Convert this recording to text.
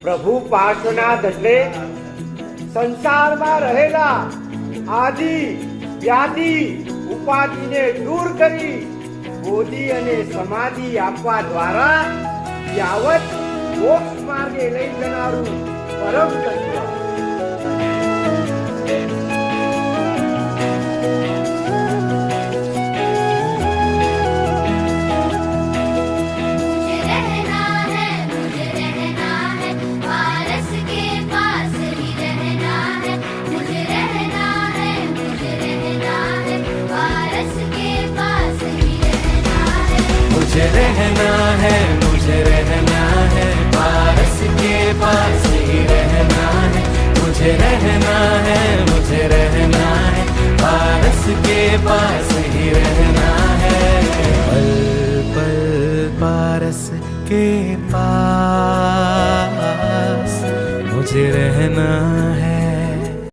પ્રભુ પાર્શ્વનાથ એટલે સંસારમાં રહેલા આદિ વ્યાધિ ઉપાધિને દૂર કરી બોધિ અને સમાધિ આપવા દ્વારા યાવત મોક્ષ માર્ગે લઈ જનારું પરમ તત્વ. मुझे रहना है, मुझे रहना है, पारस के पास ही रहना है. मुझे रहना है, मुझे रहना है, पारस के पास ही रहना है. पल पल पारस के पास मुझे रहना